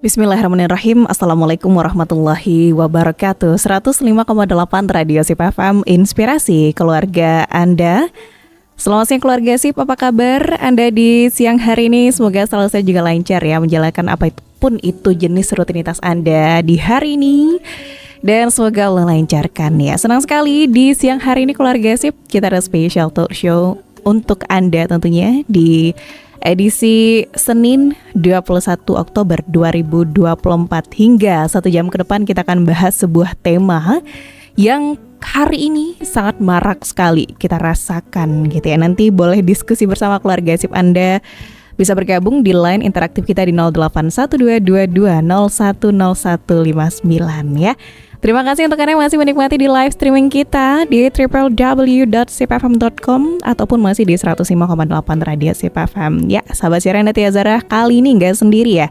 Bismillahirrahmanirrahim. Assalamualaikum warahmatullahi wabarakatuh. 105,8 Radio Sip FM, inspirasi keluarga Anda. Selamat siang keluarga Sip, apa kabar Anda di siang hari ini? Semoga selalu saya juga lancar ya menjalankan apapun itu jenis rutinitas Anda di hari ini. Dan semoga Allah lancarkan ya. Senang sekali di siang hari ini keluarga Sip, kita ada special talk show untuk Anda tentunya di edisi Senin 21 Oktober 2024. Hingga 1 jam ke depan kita akan bahas sebuah tema yang hari ini sangat marak sekali kita rasakan gitu ya. Nanti boleh diskusi bersama keluarga Sip Anda. Bisa bergabung di line interaktif kita di 081222010159 ya. Terima kasih untuk Anda yang masih menikmati di live streaming kita di www.sipfm.com ataupun masih di 105,8 Radio Sip FM. Ya, sahabat siaran Natia Zara kali ini nggak sendiri ya.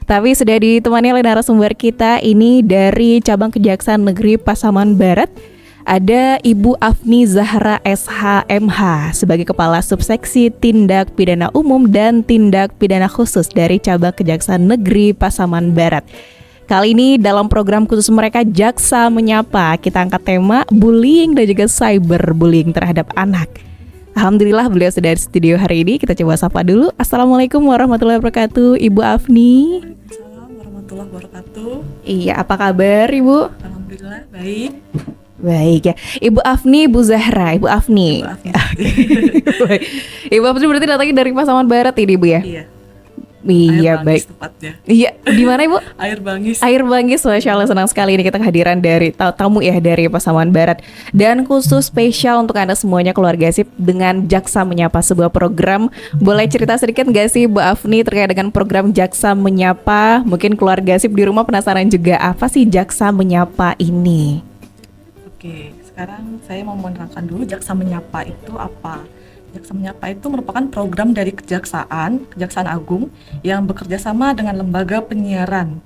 Tapi sudah ditemani oleh narasumber kita ini dari Cabang Kejaksaan Negeri Pasaman Barat. Ada Ibu Afni Zahra SH.MH sebagai Kepala Subseksi Tindak Pidana Umum dan Tindak Pidana Khusus dari Cabang Kejaksaan Negeri Pasaman Barat. Kali ini dalam program khusus mereka Jaksa Menyapa, kita angkat tema bullying dan juga cyberbullying terhadap anak. Alhamdulillah beliau sudah di studio hari ini. Kita coba sapa dulu. Assalamualaikum warahmatullahi wabarakatuh, Ibu Afni. Waalaikumsalam warahmatullahi wabarakatuh. Iya, apa kabar Ibu? Alhamdulillah baik. Baik ya, Ibu Afni, Ibu Zahra, Ibu Afni. Ibu Afni berarti datangnya dari Pasaman Barat ini Ibu ya? Iya. Iya, Air Bangis baik. tepatnya. Iya, di mana Ibu? Air Bangis. Air Bangis, Masya Allah, senang sekali ini kita kehadiran dari tamu ya dari Pasaman Barat. Dan khusus spesial untuk Anda semuanya keluarga Sip dengan Jaksa Menyapa, sebuah program. Boleh cerita sedikit gak sih Bu Afni terkait dengan program Jaksa Menyapa? Mungkin keluarga Sip di rumah penasaran juga, apa sih Jaksa Menyapa ini? Oke, sekarang saya mau menerangkan dulu Jaksa Menyapa itu apa. Jaksa Menyapa itu merupakan program dari Kejaksaan Agung yang bekerja sama dengan lembaga penyiaran.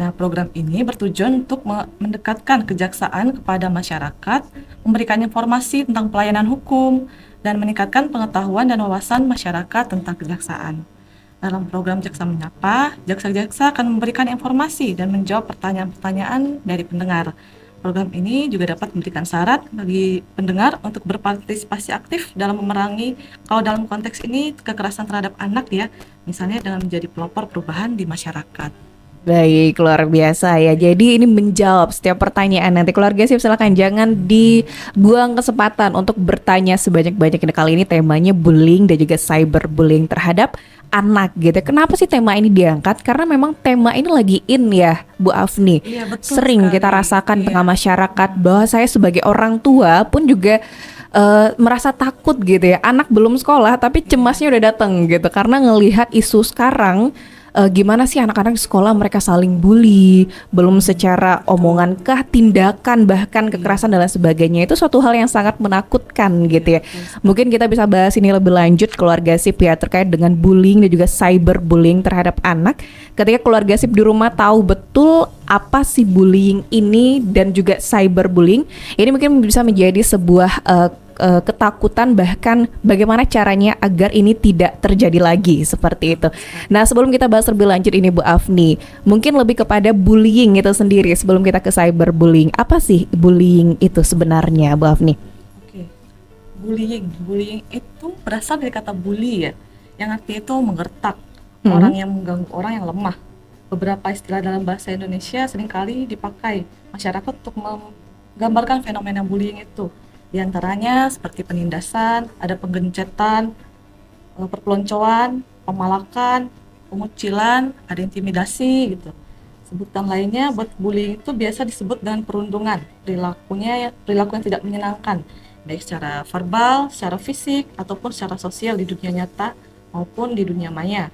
Nah, program ini bertujuan untuk mendekatkan kejaksaan kepada masyarakat, memberikan informasi tentang pelayanan hukum, dan meningkatkan pengetahuan dan wawasan masyarakat tentang kejaksaan. Dalam program Jaksa Menyapa, jaksa-jaksa akan memberikan informasi dan menjawab pertanyaan-pertanyaan dari pendengar. Program ini juga dapat memberikan syarat bagi pendengar untuk berpartisipasi aktif dalam memerangi, kalau dalam konteks ini kekerasan terhadap anak ya, misalnya dengan menjadi pelopor perubahan di masyarakat. Baik, luar biasa ya. Jadi ini menjawab setiap pertanyaan. Nanti keluarga Sip silakan jangan dibuang kesempatan untuk bertanya sebanyak-banyaknya. Kali ini temanya bullying dan juga cyberbullying terhadap anak gitu. Kenapa sih tema ini diangkat? Karena memang tema ini lagi in ya, Bu Afni. Iya, betul Sering sekali. kita rasakan Iya. tengah masyarakat bahwa saya sebagai orang tua pun juga merasa takut gitu ya. Anak belum sekolah tapi cemasnya udah datang gitu karena ngelihat isu sekarang. Gimana sih anak-anak di sekolah mereka saling bully, belum secara omongan kah, tindakan, bahkan kekerasan dan lain sebagainya. Itu suatu hal yang sangat menakutkan gitu ya. Mungkin kita bisa bahas ini lebih lanjut keluarga Sip ya, terkait dengan bullying dan juga cyberbullying terhadap anak. Ketika keluarga Sip di rumah tahu betul apa sih bullying ini dan juga cyberbullying, ini mungkin bisa menjadi sebuah ketakutan, bahkan bagaimana caranya agar ini tidak terjadi lagi seperti itu. Nah, sebelum kita bahas lebih lanjut ini Bu Afni, mungkin lebih kepada bullying itu sendiri sebelum kita ke cyberbullying. Apa sih bullying itu sebenarnya Bu Afni? Oke. Bullying itu berasal dari kata bully ya, yang artinya itu menggertak, orang yang mengganggu orang yang lemah. Beberapa istilah dalam bahasa Indonesia seringkali dipakai masyarakat untuk menggambarkan fenomena bullying itu. Di antaranya seperti penindasan, ada penggencetan, perpeloncoan, pemalakan, pengucilan, ada intimidasi gitu. Sebutan lainnya buat bullying itu biasa disebut dengan perundungan, perilaku yang tidak menyenangkan, baik secara verbal, secara fisik, ataupun secara sosial di dunia nyata maupun di dunia maya.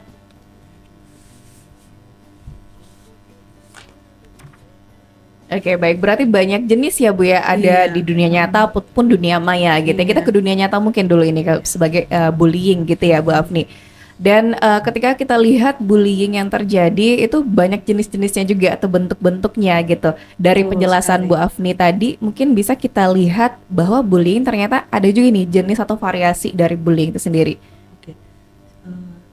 Oke, baik. Berarti banyak jenis ya Bu ya, ada Iya. di dunia nyata ataupun dunia maya gitu. Iya. Kita ke dunia nyata mungkin dulu ini sebagai bullying gitu ya Bu Afni. Dan ketika kita lihat bullying yang terjadi itu banyak jenis-jenisnya juga atau bentuk-bentuknya gitu. Dari Betul penjelasan sekali. Bu Afni tadi mungkin bisa kita lihat bahwa bullying ternyata ada juga nih jenis atau variasi dari bullying itu sendiri. Oke.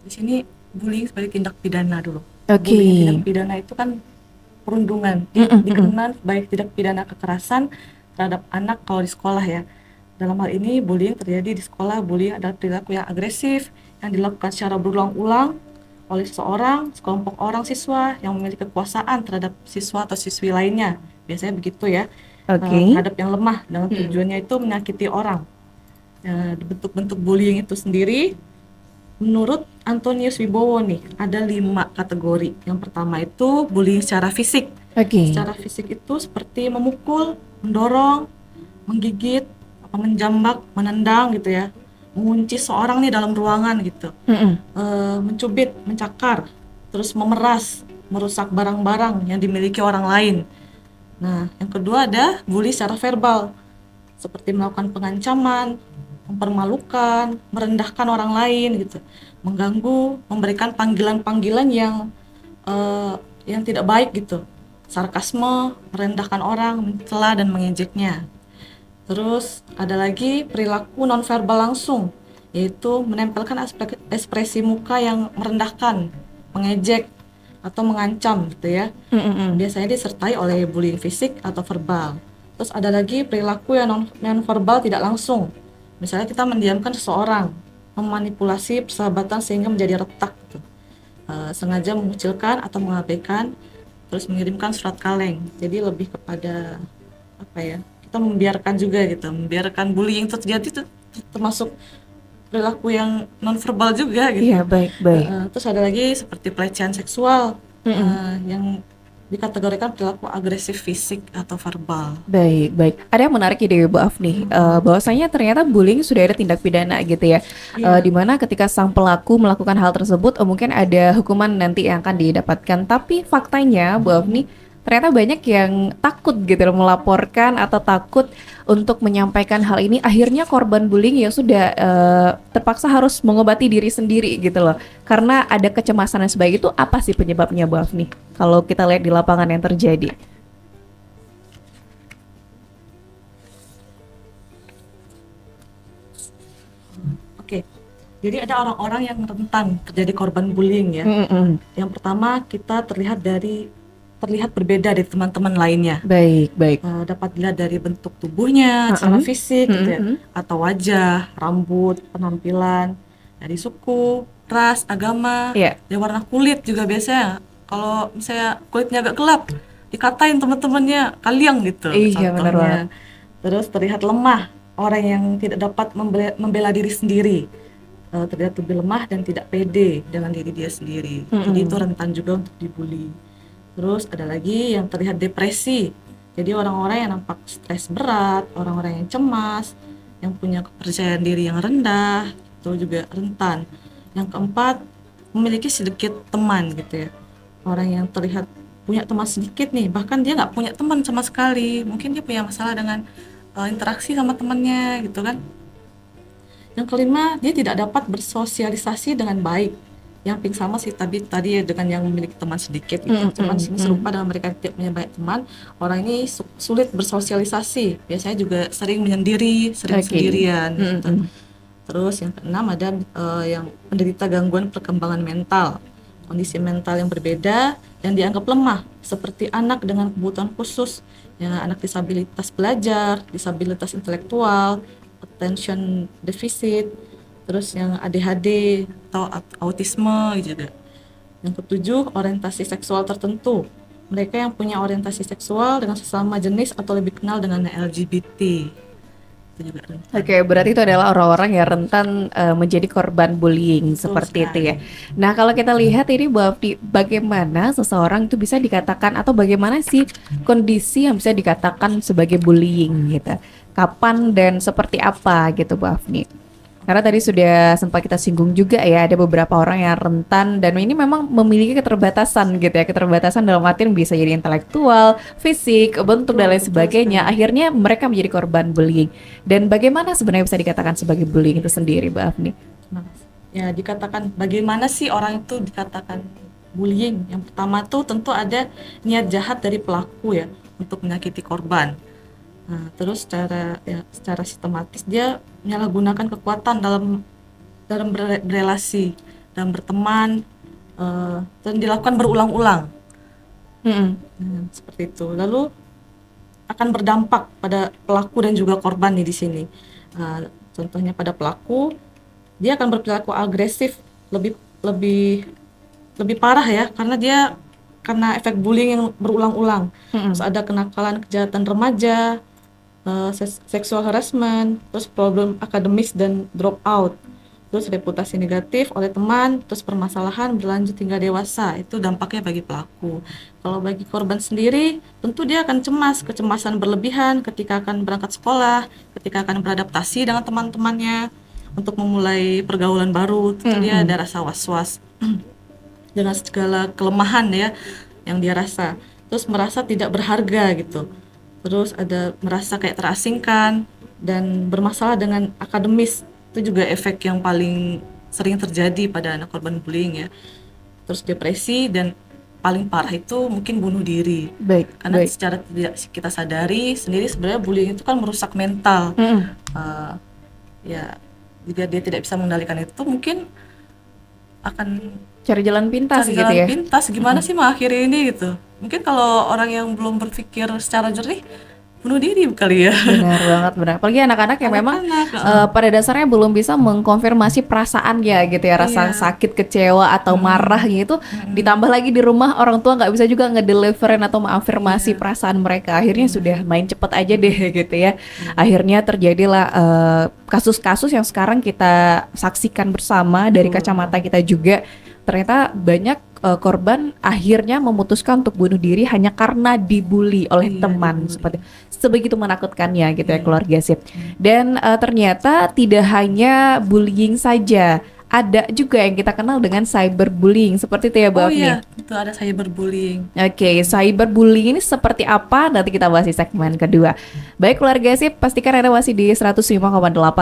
Di sini bullying sebagai tindak pidana dulu. Oke. Bullying tindak pidana itu kan perundungan, dikenakan baik tindak pidana kekerasan terhadap anak kalau di sekolah ya. Dalam hal ini bullying terjadi di sekolah. Bullying adalah perilaku yang agresif yang dilakukan secara berulang-ulang oleh seseorang, sekelompok orang siswa yang memiliki kekuasaan terhadap siswa atau siswi lainnya. Biasanya begitu ya. Oke. Terhadap yang lemah dengan tujuannya itu menyakiti orang. Bentuk-bentuk bullying itu sendiri menurut Antonius Wibowo nih ada 5 kategori. Yang pertama itu bullying secara fisik. Oke. Secara fisik itu seperti memukul, mendorong, menggigit, menjambak, menendang gitu ya, mengunci seorang nih dalam ruangan gitu, mencubit, mencakar, terus memeras, merusak barang-barang yang dimiliki orang lain. Nah, yang kedua ada bully secara verbal, seperti melakukan pengancaman, mempermalukan, merendahkan orang lain gitu, mengganggu, memberikan panggilan-panggilan yang tidak baik gitu, sarkasme, merendahkan orang, mencela dan mengejeknya. Terus ada lagi perilaku nonverbal langsung, yaitu menempelkan ekspresi muka yang merendahkan, mengejek atau mengancam gitu ya. Biasanya disertai oleh bullying fisik atau verbal. Terus ada lagi perilaku yang nonverbal tidak langsung. Misalnya kita mendiamkan seseorang, memanipulasi persahabatan sehingga menjadi retak gitu. Sengaja mengucilkan atau mengabaikan, terus mengirimkan surat kaleng. Jadi lebih kepada apa ya? Kita membiarkan juga gitu, membiarkan bullying itu terjadi itu termasuk perilaku yang nonverbal juga gitu. Iya, baik. Terus ada lagi seperti pelecehan seksual yang dikategorikan perilaku agresif fisik atau verbal. Baik. Ada yang menarik ide Bu Afni, bahwasanya ternyata bullying sudah ada tindak pidana gitu ya, di mana ketika sang pelaku melakukan hal tersebut, mungkin ada hukuman nanti yang akan didapatkan. Tapi faktanya Bu Afni, ternyata banyak yang takut gitu loh melaporkan atau takut untuk menyampaikan hal ini. Akhirnya korban bullying ya sudah terpaksa harus mengobati diri sendiri gitu loh. Karena ada kecemasan dan sebagainya. Itu apa sih penyebabnya Bu Afni? Kalau kita lihat di lapangan yang terjadi. Oke. Jadi ada orang-orang yang rentan terjadi korban bullying ya. Yang pertama kita terlihat berbeda dari teman-teman lainnya. Baik. Dapat dilihat dari bentuk tubuhnya, secara fisik gitu ya, atau wajah, rambut, penampilan, dari suku, ras, agama, dari warna kulit juga biasanya. Kalau misalnya kulitnya agak gelap, dikatain teman-temannya kaliang gitu. Iya, benar banget. Terus terlihat lemah, orang yang tidak dapat membela diri sendiri. Terlihat lebih lemah dan tidak pede dengan diri dia sendiri. Jadi itu rentan juga untuk dibully. Terus ada lagi yang terlihat depresi. Jadi orang-orang yang nampak stres berat, orang-orang yang cemas, yang punya kepercayaan diri yang rendah, itu juga rentan. Yang keempat, memiliki sedikit teman gitu ya. Orang yang terlihat punya teman sedikit nih, bahkan dia nggak punya teman sama sekali. Mungkin dia punya masalah dengan interaksi sama temannya gitu kan. Yang kelima, dia tidak dapat bersosialisasi dengan baik. Yang pink sama sih tadi ya dengan yang memiliki teman sedikit gitu. Cuman sini serupa dengan mereka tidak punya banyak teman. Orang ini sulit bersosialisasi. Biasanya juga sering menyendiri, sering sendirian gitu. Terus yang keenam ada yang menderita gangguan perkembangan mental. Kondisi mental yang berbeda dan dianggap lemah, seperti anak dengan kebutuhan khusus, ya, anak disabilitas belajar, disabilitas intelektual, attention deficit, terus yang ADHD atau autisme juga. Yang ketujuh, orientasi seksual tertentu. Mereka yang punya orientasi seksual dengan sesama jenis atau lebih kenal dengan LGBT. Itu juga rentan. Oke, berarti itu adalah orang-orang yang rentan menjadi korban bullying seperti itu ya. Nah, kalau kita lihat ini bagaimana seseorang itu bisa dikatakan atau bagaimana sih kondisi yang bisa dikatakan sebagai bullying gitu. Kapan dan seperti apa gitu Bu Afni? Karena tadi sudah sempat kita singgung juga ya, ada beberapa orang yang rentan dan ini memang memiliki keterbatasan gitu ya. Keterbatasan dalam artian bisa jadi intelektual, fisik, bentuk dan lain sebagainya. Akhirnya mereka menjadi korban bullying. Dan bagaimana sebenarnya bisa dikatakan sebagai bullying itu sendiri, Mbak Afni? Ya, dikatakan bagaimana sih orang itu dikatakan bullying? Yang pertama tuh tentu ada niat jahat dari pelaku ya untuk menyakiti korban. Nah, terus secara sistematis dia menyalahgunakan kekuatan dalam berrelasi, dalam berteman, dan dilakukan berulang-ulang. Mm-mm. Seperti itu. Lalu akan berdampak pada pelaku dan juga korban nih di sini. Contohnya pada pelaku, dia akan berperilaku agresif, lebih lebih lebih parah ya, karena efek bullying yang berulang-ulang. Mm-mm. Terus ada kenakalan kejahatan remaja, sexual harassment, terus problem akademis dan drop out, terus reputasi negatif oleh teman, terus permasalahan berlanjut hingga dewasa. Itu dampaknya bagi pelaku. Kalau bagi korban sendiri, tentu dia akan cemas, kecemasan berlebihan ketika akan berangkat sekolah, ketika akan beradaptasi dengan teman-temannya untuk memulai pergaulan baru. Tentu dia ada rasa was-was dengan segala kelemahan ya yang dia rasa, terus merasa tidak berharga gitu, terus ada merasa kayak terasingkan dan bermasalah dengan akademis. Itu juga efek yang paling sering terjadi pada anak korban bullying ya. Terus depresi, dan paling parah itu mungkin bunuh diri, Baik, karena baik. secara tidak kita sadari sendiri sebenarnya bullying itu kan merusak mental. Mm-mm. Eh, Ya, jika dia tidak bisa mengendalikan itu, mungkin akan Cari jalan pintas cari gitu jalan ya. pintas gimana sih mengakhiri ini gitu. Mungkin kalau orang yang belum berpikir secara jernih, bunuh diri kali ya. Benar banget, benar. Apalagi anak-anak yang memang Anak-anak, pada dasarnya belum bisa mengkonfirmasi perasaannya gitu ya, rasa iya. sakit, kecewa atau marah gitu. Ditambah lagi di rumah orang tua nggak bisa juga ngedeliverin atau mengafirmasi perasaan mereka. Akhirnya sudah main cepet aja deh gitu ya. Akhirnya terjadilah kasus-kasus yang sekarang kita saksikan bersama dari kacamata kita juga. Ternyata banyak korban akhirnya memutuskan untuk bunuh diri hanya karena dibully oleh Iya, teman, dibully. seperti sebegitu menakutkannya gitu ya keluarga sip. Dan ternyata tidak hanya bullying saja, ada juga yang kita kenal dengan cyberbullying seperti itu ya Bu Oh Afni. iya, itu ada cyberbullying. Oke, cyberbullying ini seperti apa? Nanti kita bahas di segmen kedua. Baik keluarga sip, pastikan Anda masih di 105,8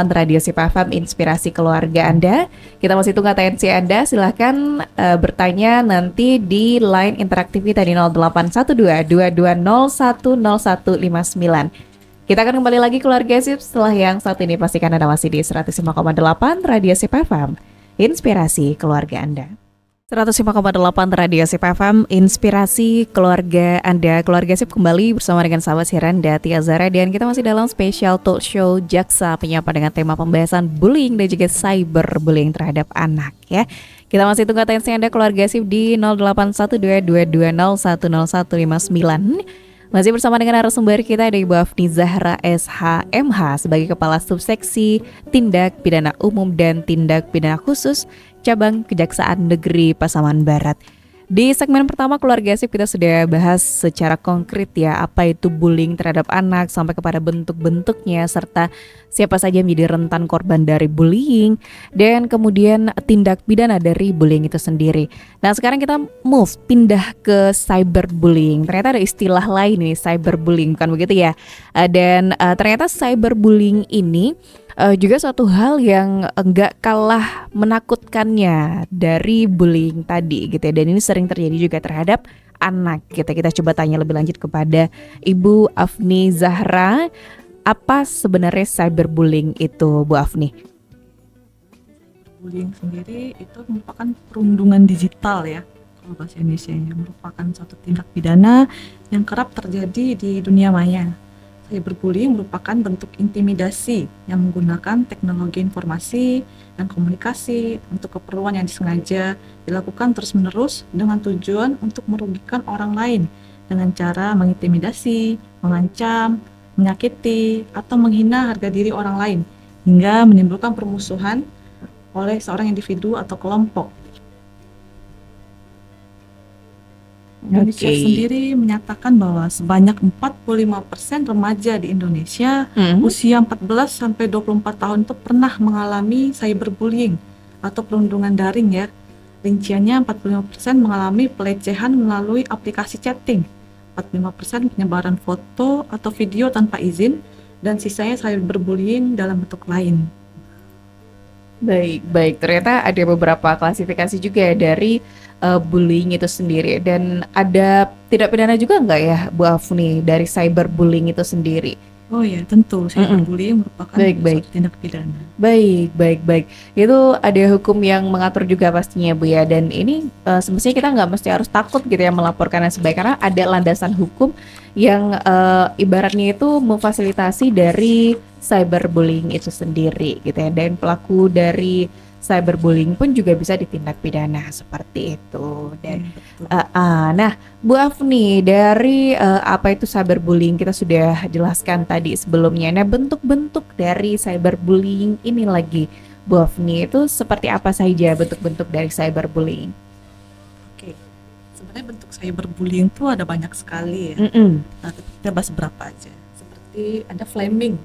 Radio Sip FM, inspirasi keluarga Anda. Kita masih tunggu atensi Anda, silahkan bertanya nanti di line interaktif kita di 0812-2201-0159. Kita akan kembali lagi keluarga sip setelah yang saat ini. Pastikan Anda masih di 105,8 Radio Sip FM, inspirasi keluarga Anda. 105,8 Radio Sip FM, inspirasi keluarga Anda. Keluarga Sip kembali bersama dengan sahabat siaran Dati Azara, dan kita masih dalam spesial talk show Jaksa Penyapa dengan tema pembahasan bullying dan juga cyberbullying terhadap anak ya. Kita masih tunggu atensi Anda keluarga Sip di 081222010159. Masih bersama dengan narasumber kita ada Ibu Afni Zahra SHMH sebagai Kepala Subseksi Tindak Pidana Umum dan Tindak Pidana Khusus Cabang Kejaksaan Negeri Pasaman Barat. Di segmen pertama keluarga sip kita sudah bahas secara konkret ya apa itu bullying terhadap anak sampai kepada bentuk-bentuknya serta siapa saja yang menjadi rentan korban dari bullying dan kemudian tindak pidana dari bullying itu sendiri. Nah sekarang kita pindah ke cyberbullying. Ternyata ada istilah lain nih cyberbullying, bukan begitu ya? Dan ternyata cyberbullying ini juga suatu hal yang enggak kalah menakutkannya dari bullying tadi gitu ya. Dan ini sering terjadi juga terhadap anak gitu. Kita coba tanya lebih lanjut kepada Ibu Afni Zahra, apa sebenarnya cyberbullying itu Bu Afni? Bullying sendiri itu merupakan perundungan digital ya, kalau bahasa Indonesia, merupakan suatu tindak pidana yang kerap terjadi di dunia maya. Cyberbullying merupakan bentuk intimidasi yang menggunakan teknologi informasi dan komunikasi untuk keperluan yang disengaja dilakukan terus-menerus dengan tujuan untuk merugikan orang lain dengan cara mengintimidasi, mengancam, menyakiti, atau menghina harga diri orang lain hingga menimbulkan permusuhan oleh seorang individu atau kelompok. Indonesia sendiri menyatakan bahwa sebanyak 45% remaja di Indonesia usia 14 sampai 24 tahun itu pernah mengalami cyberbullying atau perundungan daring ya. Rinciannya 45% mengalami pelecehan melalui aplikasi chatting, 45% penyebaran foto atau video tanpa izin, dan sisanya cyberbullying dalam bentuk lain. Baik. Ternyata ada beberapa klasifikasi juga ya dari bullying itu sendiri. Dan ada tindak pidana juga nggak ya Bu Afni dari cyberbullying itu sendiri? Oh ya, tentu Mm-mm. cyberbullying merupakan Baik, baik. suatu tindak pidana. Baik, baik, baik. Itu ada hukum yang mengatur juga pastinya Bu ya. Dan ini semestinya kita nggak mesti harus takut gitu ya melaporkan dan sebagainya karena ada landasan hukum yang ibaratnya itu memfasilitasi dari cyberbullying itu sendiri gitu ya. Dan pelaku dari cyberbullying pun juga bisa ditindak pidana seperti itu. Dan Iya, betul. nah, Bu Afni, dari apa itu cyberbullying kita sudah jelaskan tadi sebelumnya. Nah, bentuk-bentuk dari cyberbullying ini lagi, Bu Afni, itu seperti apa saja bentuk-bentuk dari cyberbullying? Oke. Sebenarnya bentuk cyberbullying itu ada banyak sekali ya. Mm-mm. Nah, kita bahas beberapa aja. Seperti ada flaming,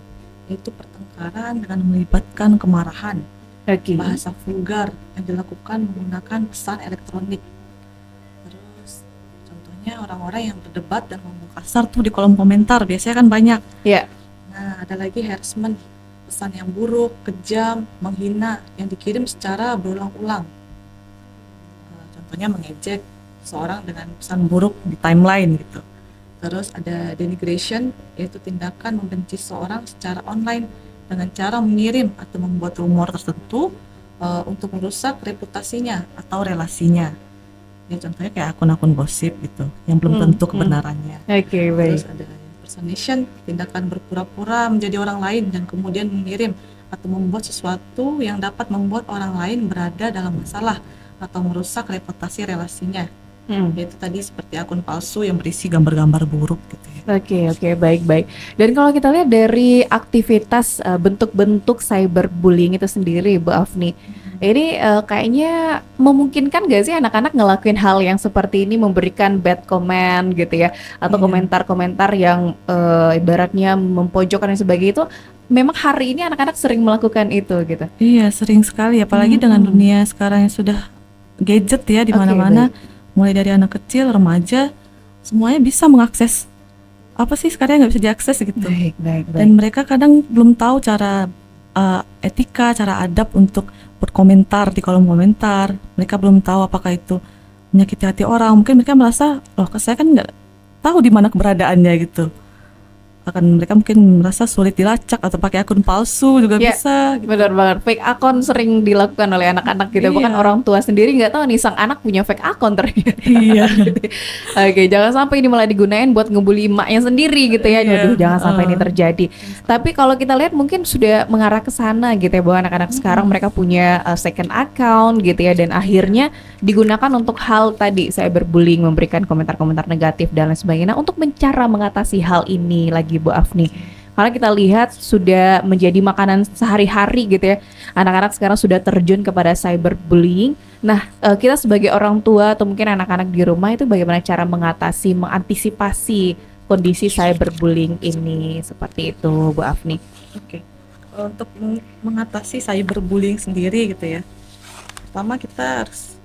yaitu pertengkaran dengan melibatkan kemarahan, Oke. bahasa vulgar yang dilakukan menggunakan pesan elektronik. Terus contohnya orang-orang yang berdebat dan ngomong kasar tuh di kolom komentar biasanya kan banyak. Ya. Nah, ada lagi harassment, pesan yang buruk, kejam, menghina yang dikirim secara berulang-ulang. Contohnya mengejek seorang dengan pesan buruk di timeline gitu. Terus ada denigration, yaitu tindakan membenci seorang secara online dengan cara mengirim atau membuat rumor tertentu untuk merusak reputasinya atau relasinya. Ya contohnya kayak akun-akun gosip gitu, yang belum tentu kebenarannya. Oke, baik. Terus ada impersonation, tindakan berpura-pura menjadi orang lain dan kemudian mengirim atau membuat sesuatu yang dapat membuat orang lain berada dalam masalah atau merusak reputasi relasinya. Yaitu tadi seperti akun palsu yang berisi gambar-gambar buruk gitu ya. Oke, baik. Dan kalau kita lihat dari aktivitas bentuk-bentuk cyberbullying itu sendiri, Bu Afni, ini kayaknya memungkinkan gak sih anak-anak ngelakuin hal yang seperti ini, memberikan bad comment gitu ya, atau Iya. komentar-komentar yang ibaratnya mempojokkan dan sebagainya itu, memang hari ini anak-anak sering melakukan itu gitu. Iya, sering sekali apalagi dengan dunia sekarang yang sudah gadget ya di Oke, mana-mana, mulai dari anak kecil, remaja, semuanya bisa mengakses apa sih sekarang yang nggak bisa diakses gitu. Baik. Dan mereka kadang belum tahu cara etika, cara adab untuk berkomentar di kolom komentar. Mereka belum tahu apakah itu menyakiti hati orang. Mungkin mereka merasa, loh saya kan nggak tahu di mana keberadaannya gitu. Akan mereka mungkin merasa sulit dilacak atau pakai akun palsu juga Ya, bisa. Gitu. benar banget. Fake akun sering dilakukan oleh anak-anak gitu. Bahkan Iya. orang tua sendiri nggak tahu nih sang anak punya fake akun ternyata. Iya. Oke, jangan sampai ini malah digunain buat ngebully emaknya sendiri gitu ya. Iya, Aduh, jangan sampai ini terjadi. Tapi kalau kita lihat mungkin sudah mengarah ke sana gitu ya, bahwa anak-anak sekarang mereka punya second account gitu ya, dan akhirnya digunakan untuk hal tadi cyberbullying, memberikan komentar-komentar negatif dan lain sebagainya. Nah, untuk cara mengatasi hal ini lagi Bu Afni, karena kita lihat sudah menjadi makanan sehari-hari gitu ya. Anak-anak sekarang sudah terjun kepada cyberbullying. Nah, kita sebagai orang tua atau mungkin anak-anak di rumah itu bagaimana cara mengatasi, mengantisipasi kondisi cyberbullying ini seperti itu, Bu Afni? Oke. Untuk mengatasi cyberbullying sendiri gitu ya. Pertama kita harus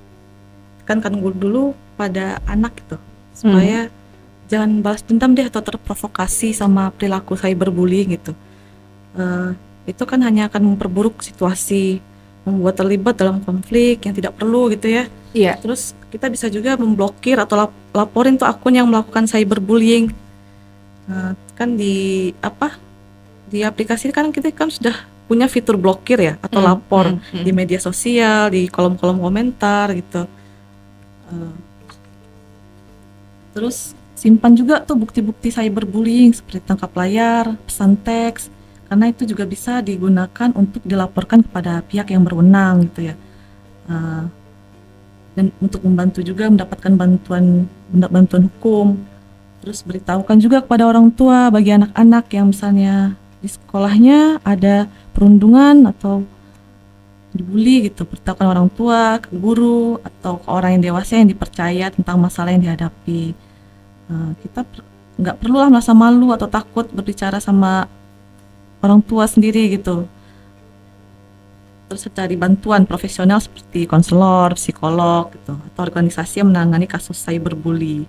tekankan dulu pada anak gitu supaya jangan balas dendam deh atau terprovokasi sama perilaku cyberbullying gitu. Itu kan hanya akan memperburuk situasi, membuat terlibat dalam konflik yang tidak perlu gitu ya. Iya. Terus kita bisa juga memblokir atau laporin tuh akun yang melakukan cyberbullying. Kan di aplikasi kan kita kan sudah punya fitur blokir ya atau lapor di media sosial, di kolom-kolom komentar gitu. Terus simpan juga tuh bukti-bukti cyberbullying seperti tangkap layar, pesan teks, karena itu juga bisa digunakan untuk dilaporkan kepada pihak yang berwenang gitu ya. Dan untuk membantu juga mendapatkan bantuan hukum. Terus beritahukan juga kepada orang tua bagi anak-anak yang misalnya di sekolahnya ada perundungan atau dibully gitu, beritahukan orang tua, ke guru atau ke orang yang dewasa yang dipercaya tentang masalah yang dihadapi. Kita nggak perlulah merasa malu atau takut berbicara sama orang tua sendiri gitu. Terus cari bantuan profesional seperti konselor, psikolog gitu, atau organisasi yang menangani kasus cyberbully.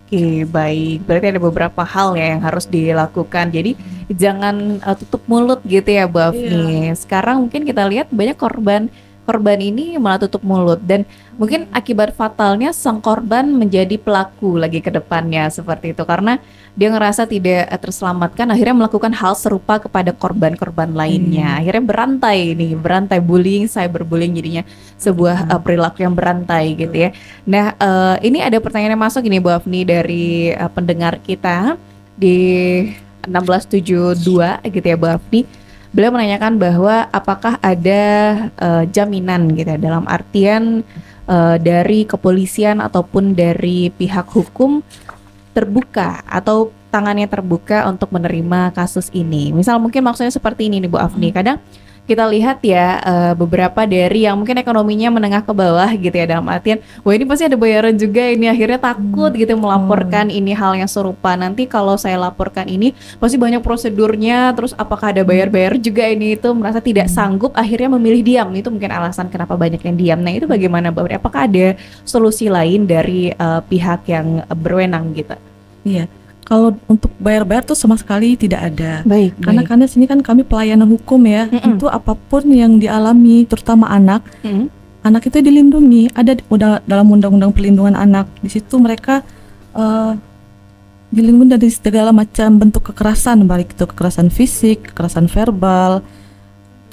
Oke, baik. Berarti ada beberapa hal ya yang harus dilakukan. Jadi jangan tutup mulut gitu ya, Bu Afni. Sekarang mungkin kita lihat banyak korban korban ini malah tutup mulut, dan mungkin akibat fatalnya sang korban menjadi pelaku lagi ke depannya seperti itu, karena dia ngerasa tidak terselamatkan, akhirnya melakukan hal serupa kepada korban-korban lainnya. Akhirnya berantai bullying, cyberbullying jadinya sebuah perilaku yang berantai gitu ya. Nah, ini ada pertanyaan yang masuk ini Bu Afni dari pendengar kita di 1672 gitu ya Bu Afni. Beliau menanyakan bahwa apakah ada jaminan gitu ya, dalam artian dari kepolisian ataupun dari pihak hukum terbuka atau tangannya terbuka untuk menerima kasus ini. Misal mungkin maksudnya seperti ini nih Bu Afni. Kadang kita lihat ya beberapa dari yang mungkin ekonominya menengah ke bawah gitu ya, dalam artian wah ini pasti ada bayaran juga ini, akhirnya takut gitu melaporkan ini hal yang serupa. Nanti kalau saya laporkan ini pasti banyak prosedurnya, terus apakah ada bayar-bayar juga ini, itu merasa tidak sanggup, akhirnya memilih diam. Itu mungkin alasan kenapa banyak yang diam. Nah itu bagaimana Mbak Uri? Apakah ada solusi lain dari pihak yang berwenang gitu? Iya. Kalau untuk bayar-bayar tuh sama sekali tidak ada. Baik. Karena sini kan kami pelayanan hukum ya. Itu apapun yang dialami, terutama anak, anak itu dilindungi. Ada udah dalam Undang-Undang Perlindungan Anak. Di situ mereka dilindungi dari segala macam bentuk kekerasan, baik itu kekerasan fisik, kekerasan verbal.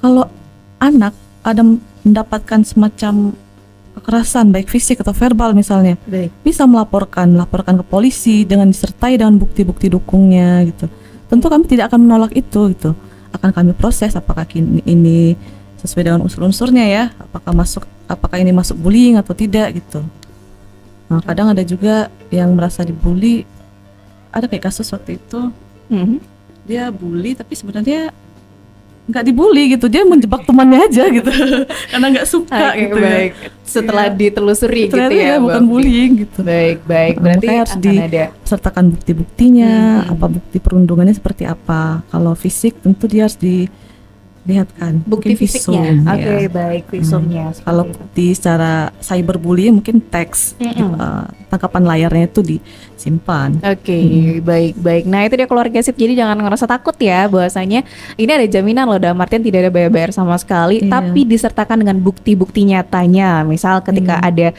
Kalau anak ada mendapatkan semacam kekerasan baik fisik atau verbal misalnya, bisa melaporkan ke polisi dengan disertai dengan bukti-bukti dukungnya gitu. Tentu kami tidak akan menolak itu gitu. Akan kami proses apakah ini sesuai dengan unsur-unsurnya ya, apakah ini masuk bullying atau tidak gitu. Nah, kadang ada juga yang merasa dibully. Ada kayak kasus waktu itu, dia bully tapi sebenarnya nggak dibully gitu, dia menjebak temannya aja gitu karena nggak suka gitu. Baik. Setelah ditelusuri gitu ya, bukan bullying gitu. Baik. Berarti harus disertakan bukti-buktinya, apa bukti perundungannya seperti apa. Kalau fisik tentu dia harus dilihatkan bukti fisiknya. Oke, baik, visumnya. Kalau bukti secara cyberbullying mungkin teks, tangkapan layarnya itu disimpan. Baik. Nah itu dia keluarga SIP, jadi jangan ngerasa takut ya, bahwasanya ini ada jaminan loh, dalam artian tidak ada bayar-bayar sama sekali, tapi disertakan dengan bukti-bukti nyatanya. Misal ketika ada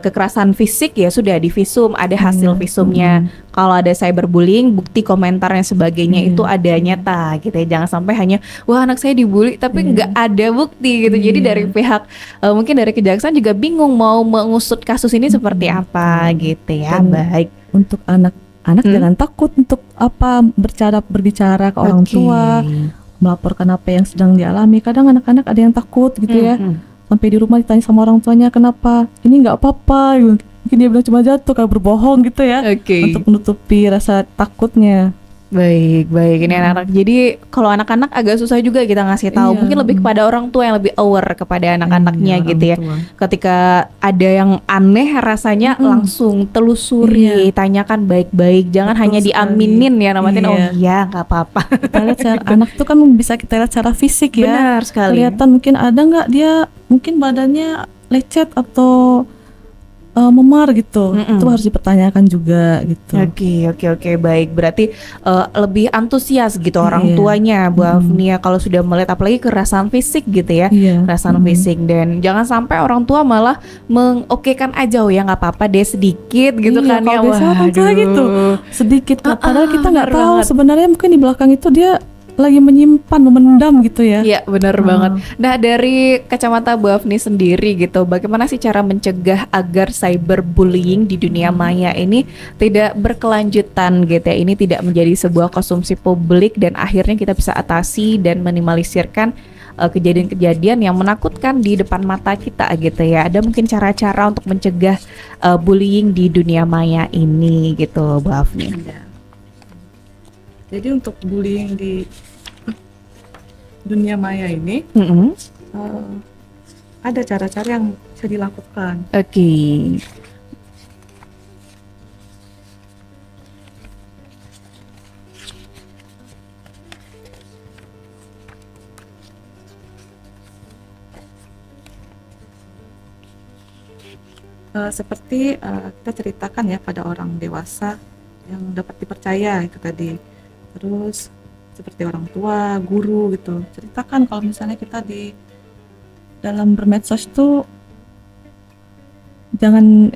kekerasan fisik ya sudah divisum, ada hasil visumnya. Kalau ada cyberbullying, bukti komentarnya sebagainya itu ada nyata gitu ya. Jangan sampai hanya wah anak saya dibully tapi nggak ada bukti gitu. Jadi dari pihak mungkin dari kejaksaan juga bingung mau mengusut kasus ini seperti apa gitu ya. Baik. Untuk anak-anak jangan takut untuk berbicara ke orang tua, melaporkan apa yang sedang dialami. Kadang anak-anak ada yang takut gitu ya. Sampai di rumah ditanya sama orang tuanya, kenapa ini nggak apa-apa, mungkin dia bilang cuma jatuh, kalau berbohong gitu ya, untuk menutupi rasa takutnya. Baik. Ini anak-anak. Jadi kalau anak-anak agak susah juga kita ngasih tahu. Mungkin lebih kepada orang tua yang lebih aware kepada anak-anaknya gitu ya. Ketika ada yang aneh rasanya langsung telusuri, tanyakan baik-baik. Jangan hanya diaminin ya, namanya oh iya nggak apa-apa. Kita lihat secara anak tuh kan bisa kita lihat secara fisik ya. Benar sekali. Kelihatan mungkin ada nggak dia mungkin badannya lecet atau memar gitu, itu harus dipertanyakan juga gitu. Oke, baik. Berarti lebih antusias gitu orang tuanya Bu Afnia kalau sudah melihat apalagi kekerasan fisik gitu ya, kekerasan fisik. Dan jangan sampai orang tua malah mengokekan aja, oh ya nggak apa-apa deh sedikit gitu kan ya. Wah, gitu sedikit, padahal kita nggak tahu sebenarnya mungkin di belakang itu dia lagi menyimpan, memendam gitu ya. Iya benar banget. Nah dari kacamata Bu Afni sendiri gitu, bagaimana sih cara mencegah agar cyberbullying di dunia maya ini tidak berkelanjutan gitu ya, ini tidak menjadi sebuah konsumsi publik dan akhirnya kita bisa atasi dan minimalisirkan kejadian-kejadian yang menakutkan di depan mata kita gitu ya. Ada mungkin cara-cara untuk mencegah bullying di dunia maya ini gitu Bu Afni. Jadi untuk bullying di dunia maya ini ada cara-cara yang bisa dilakukan. Seperti kita ceritakan ya pada orang dewasa yang dapat dipercaya itu tadi. Terus seperti orang tua, guru gitu, ceritakan kalau misalnya kita dalam bermedsos tuh jangan,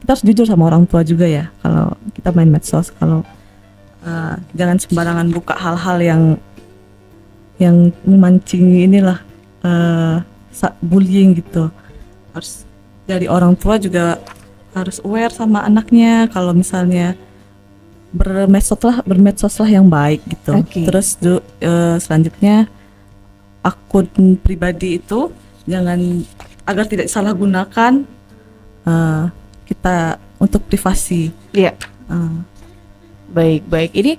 kita harus jujur sama orang tua juga ya kalau kita main medsos. Kalau jangan sembarangan buka hal-hal yang memancing inilah bullying gitu. Harus dari orang tua juga harus aware sama anaknya kalau misalnya bermedsos lah yang baik gitu. Oke. Terus selanjutnya akun pribadi itu jangan, agar tidak disalahgunakan kita untuk privasi. Iya. Uh, Baik. Ini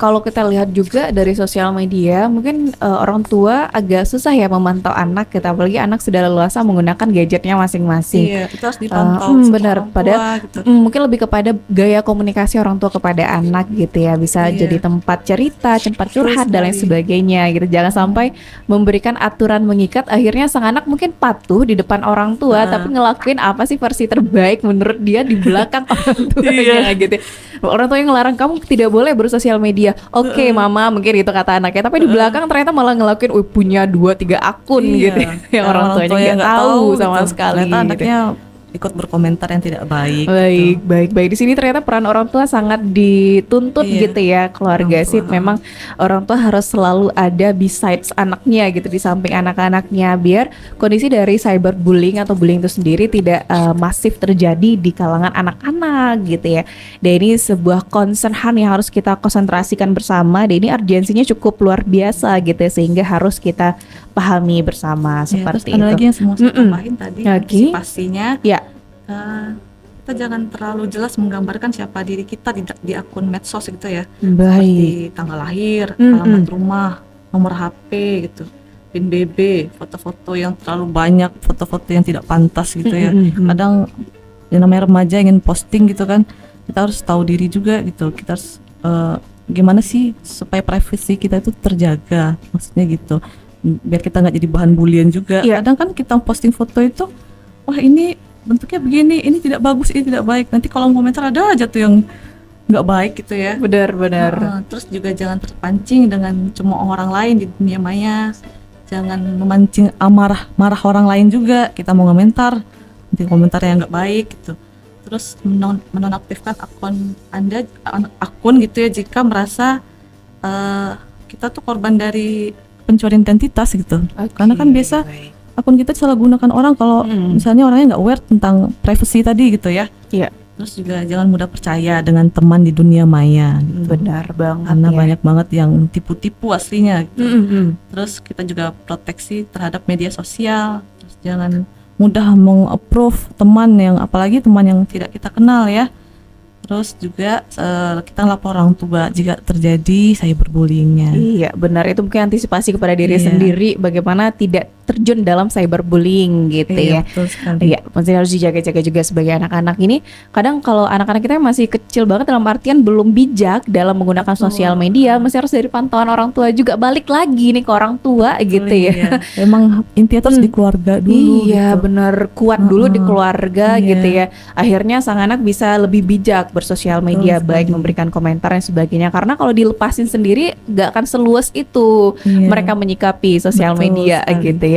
kalau kita lihat juga dari sosial media, mungkin orang tua agak susah ya memantau anak kita, apalagi anak sudah leluasa menggunakan gadgetnya masing-masing. Iya, itu harus dipantau sama Benar. orang tua Padahal gitu. mungkin lebih kepada gaya komunikasi orang tua kepada anak gitu ya, bisa Iya. jadi tempat cerita, tempat curhat dan lain sekali. sebagainya gitu. Jangan sampai memberikan aturan mengikat, akhirnya sang anak mungkin patuh di depan orang tua, tapi ngelakuin apa sih versi terbaik menurut dia di belakang orang tuanya gitu. Orang tua yang ngelarang kamu tidak boleh bersosial media. Oke, mama, mungkin itu kata anaknya, tapi di belakang ternyata malah ngelakuin punya 2-3 akun gitu yang orang tuanya nggak tahu sama gitu. sekali. Ternyata gitu. anaknya ikut berkomentar yang tidak baik. Baik. Di sini ternyata peran orang tua sangat dituntut Iya. gitu ya, keluarga Orang tua, sih. Memang orang tua harus selalu ada besides anaknya gitu, di samping anak-anaknya, biar kondisi dari cyberbullying atau bullying itu sendiri tidak masif terjadi di kalangan anak-anak gitu ya. Dan ini sebuah concern yang harus kita konsentrasikan bersama. Dan ini urgensinya cukup luar biasa gitu ya, sehingga harus kita pahami bersama Ya, seperti terus ada itu. lagi yang semua saya tambahin tadi, Oke. antisipasinya. Ya. Kita jangan terlalu jelas menggambarkan siapa diri kita di akun medsos gitu ya. Baik. Seperti tanggal lahir, alamat rumah, nomor HP gitu, PIN BB, foto-foto yang terlalu banyak, foto-foto yang tidak pantas gitu ya. Kadang yang namanya remaja ingin posting gitu kan, kita harus tahu diri juga gitu. Kita harus gimana sih supaya privasi kita itu terjaga, maksudnya gitu, biar kita nggak jadi bahan bulian juga. Iya. Kadang kan kita posting foto itu, wah ini bentuknya begini, ini tidak bagus, ini tidak baik. Nanti kalau komentar ada aja tuh yang nggak baik gitu ya. Benar. Terus juga jangan terpancing dengan cuma orang lain di dunia maya. Jangan memancing marah orang lain juga. Kita mau komentar, nanti komentar yang nggak baik gitu. Terus menonaktifkan akun gitu ya jika merasa kita tuh korban dari pencurian identitas gitu. Karena kan biasa akun kita disalahgunakan orang kalau misalnya orangnya nggak aware tentang privacy tadi gitu ya. Iya. Terus juga jangan mudah percaya dengan teman di dunia maya gitu. Benar banget. Karena ya. banyak banget yang tipu-tipu aslinya gitu. Mm-mm. Terus kita juga proteksi terhadap media sosial. Terus jangan mudah meng-approve teman yang, apalagi teman yang tidak kita kenal ya. Terus juga kita lapor orang tua jika terjadi cyberbullyingnya. Iya, benar, itu mungkin antisipasi kepada diri Iya. sendiri, bagaimana tidak terjun dalam cyberbullying gitu ya. Betul sekali. Iya, mesti harus dijaga-jaga juga sebagai anak-anak ini. Kadang kalau anak-anak kita masih kecil banget, dalam artian belum bijak dalam menggunakan sosial media, mesti harus dari pantauan orang tua juga, balik lagi nih ke orang tua gitu ya. Iya. Emang intinya terus di keluarga dulu. Iya, gitu. benar, kuat dulu di keluarga Iya. gitu ya. Akhirnya sang anak bisa lebih bijak bersosial media, Betul baik sekali. memberikan komentar dan sebagainya. Karena kalau dilepasin sendiri, gak akan seluas itu Iya. mereka menyikapi sosial Betul media sekali. gitu ya.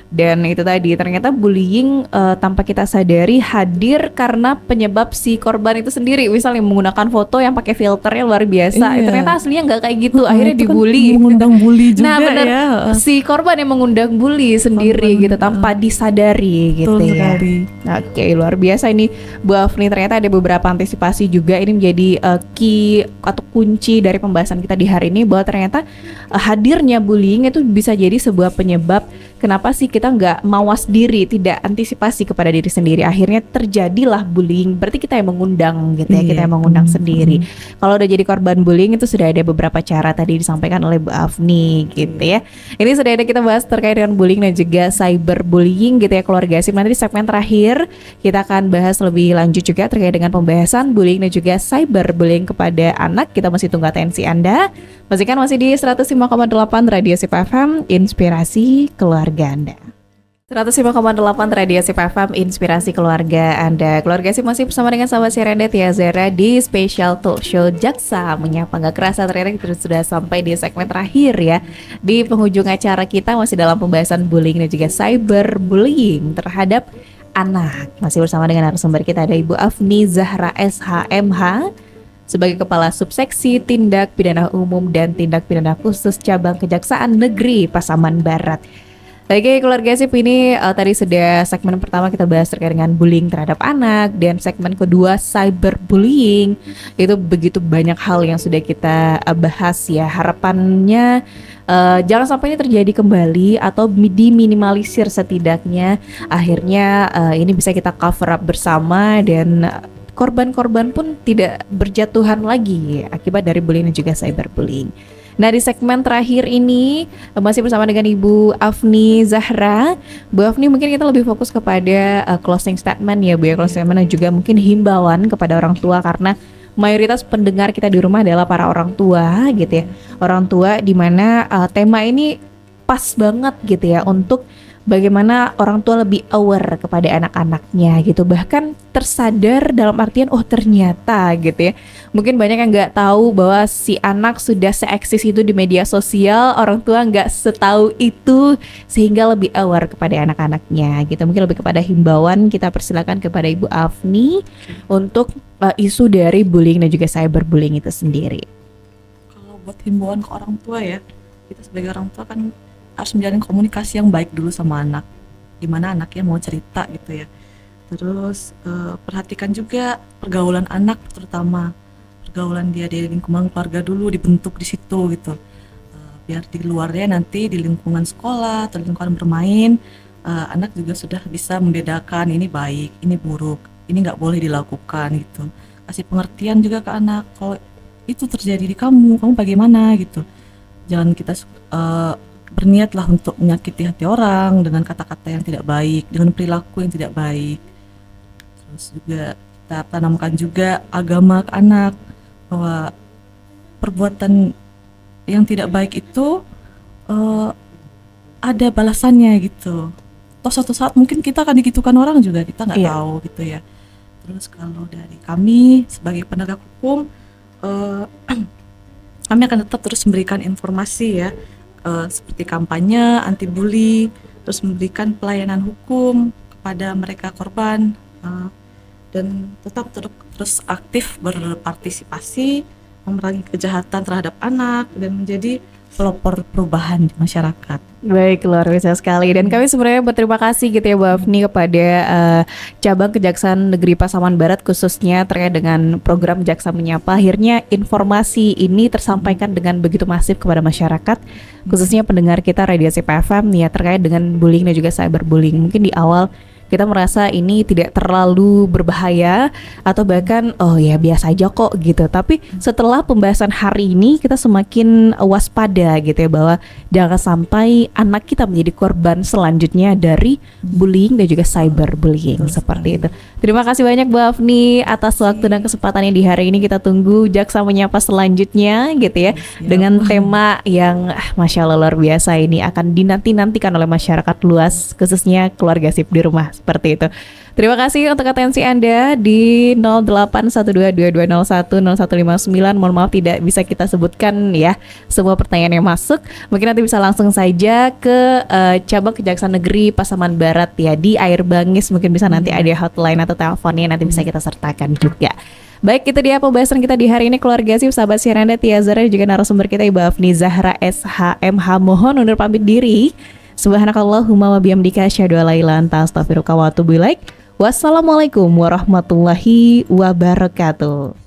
Dan itu tadi, ternyata bullying tanpa kita sadari hadir karena penyebab si korban itu sendiri. Misalnya menggunakan foto yang pakai filternya luar biasa, Iya. ternyata aslinya nggak kayak gitu. Akhirnya Itu kan dibully. mengundang bully juga Nah, benar. ya. Si korban yang mengundang bully sendiri Korban, gitu tanpa disadari gitu Betul ya. sekali. Oke, luar biasa ini Bu Afni. Ternyata ada beberapa antisipasi juga. Ini menjadi key atau kunci dari pembahasan kita di hari ini, bahwa ternyata hadirnya bullying itu bisa jadi sebuah penyebab kenapa sih kita nggak mawas diri, tidak antisipasi kepada diri sendiri. Akhirnya terjadilah bullying. Berarti kita yang mengundang gitu ya, Iya. kita yang mengundang sendiri. Kalau udah jadi korban bullying itu sudah ada beberapa cara tadi disampaikan oleh Bu Afni gitu ya. Ini sudah ada kita bahas terkait dengan bullying dan juga cyberbullying gitu ya, keluarga sip. Nanti di segmen terakhir kita akan bahas lebih lanjut juga terkait dengan pembahasan bullying dan juga cyberbullying kepada anak. Kita masih tunggu atensi Anda. Masih di 105,8 Radio Sip FM, inspirasi keluarga Anda. 105,8 Radio Sip FM, inspirasi keluarga Anda. Keluarga Sip masih bersama dengan sahabat Sirende Tia Zera di Special Talk Show Jaksa Menyapa. Nggak kerasa ternyata kita sudah sampai di segmen terakhir ya. Di penghujung acara kita masih dalam pembahasan bullying dan juga cyberbullying terhadap anak. Masih bersama dengan narasumber kita ada Ibu Afni Zahra SHMH sebagai Kepala Subseksi Tindak Pidana Umum dan Tindak Pidana Khusus Cabang Kejaksaan Negeri Pasaman Barat. Oke, keluarga Sip, ini tadi sudah segmen pertama kita bahas terkait dengan bullying terhadap anak, dan segmen kedua cyberbullying. Itu begitu banyak hal yang sudah kita bahas ya. Harapannya jangan sampai ini terjadi kembali atau diminimalisir setidaknya. Akhirnya ini bisa kita cover up bersama dan korban-korban pun tidak berjatuhan lagi akibat dari bullying dan juga cyberbullying. Nah, di segmen terakhir ini masih bersama dengan Ibu Afni Zahra. Bu Afni, mungkin kita lebih fokus kepada closing statement ya Bu ya, closing statement dan juga mungkin himbauan kepada orang tua, karena mayoritas pendengar kita di rumah adalah para orang tua gitu ya. Orang tua di mana tema ini pas banget gitu ya untuk bagaimana orang tua lebih aware kepada anak-anaknya gitu, bahkan tersadar dalam artian oh ternyata gitu ya, mungkin banyak yang nggak tahu bahwa si anak sudah seeksis itu di media sosial, orang tua nggak setahu itu sehingga lebih aware kepada anak-anaknya gitu. Mungkin lebih kepada himbauan kita persilakan kepada Ibu Afni untuk isu dari bullying dan juga cyberbullying itu sendiri. Kalau buat himbauan ke orang tua ya, kita sebagai orang tua kan harus menjalin komunikasi yang baik dulu sama anak, gimana anaknya mau cerita gitu ya. Terus perhatikan juga pergaulan anak, terutama pergaulan dia di lingkungan keluarga dulu dibentuk di situ gitu. Biar di luarnya nanti di lingkungan sekolah atau lingkungan bermain, anak juga sudah bisa membedakan ini baik, ini buruk, ini nggak boleh dilakukan gitu. Kasih pengertian juga ke anak, kalau itu terjadi di kamu bagaimana gitu. Jangan kita berniatlah untuk menyakiti hati orang dengan kata-kata yang tidak baik, dengan perilaku yang tidak baik. Terus juga kita tanamkan juga agama ke anak, bahwa perbuatan yang tidak baik itu ada balasannya gitu. Toh suatu saat mungkin kita akan digitukan orang juga, kita nggak tahu gitu ya. Terus kalau dari kami sebagai penegak hukum, kami akan tetap terus memberikan informasi ya, seperti kampanye anti bully, terus memberikan pelayanan hukum kepada mereka korban, dan tetap terus aktif berpartisipasi memerangi kejahatan terhadap anak dan menjadi pelopor perubahan di masyarakat. Baik, luar biasa sekali. Dan kami sebenarnya berterima kasih gitu ya Bu Afni kepada cabang Kejaksaan Negeri Pasaman Barat, khususnya terkait dengan program Jaksa Menyapa. Akhirnya informasi ini tersampaikan dengan begitu masif kepada masyarakat, khususnya pendengar kita Radio Sip FM ya, terkait dengan bullying dan juga cyberbullying. Mungkin di awal kita merasa ini tidak terlalu berbahaya atau bahkan oh ya biasa aja kok gitu. Tapi setelah pembahasan hari ini kita semakin waspada gitu ya, bahwa jangan sampai anak kita menjadi korban selanjutnya dari bullying dan juga cyberbullying seperti itu. Terima kasih banyak Bu Afni atas waktu dan kesempatannya di hari ini. Kita tunggu Jaksa Menyapa selanjutnya gitu ya, dengan tema yang Masya Allah luar biasa ini akan dinanti-nantikan oleh masyarakat luas, khususnya keluarga Sip di rumah. Seperti itu. Terima kasih untuk atensi Anda di 081222010159. Mohon maaf tidak bisa kita sebutkan ya semua pertanyaan yang masuk. Mungkin nanti bisa langsung saja ke cabang Kejaksaan Negeri Pasaman Barat ya, di Air Bangis. Mungkin bisa nanti ada hotline atau teleponnya, nanti bisa kita sertakan juga. Baik, itu dia pembahasan kita di hari ini keluarga Sip, sahabat Sirende Tia Zara, juga narasumber kita Ibu Afni Zahra SHMH. Mohon undur pamit diri. Subhanakallahumma wa bihamdika asyhadu an la ilaha illa anta astaghfiruka wa atubu ilaik. Wassalamualaikum warahmatullahi wabarakatuh.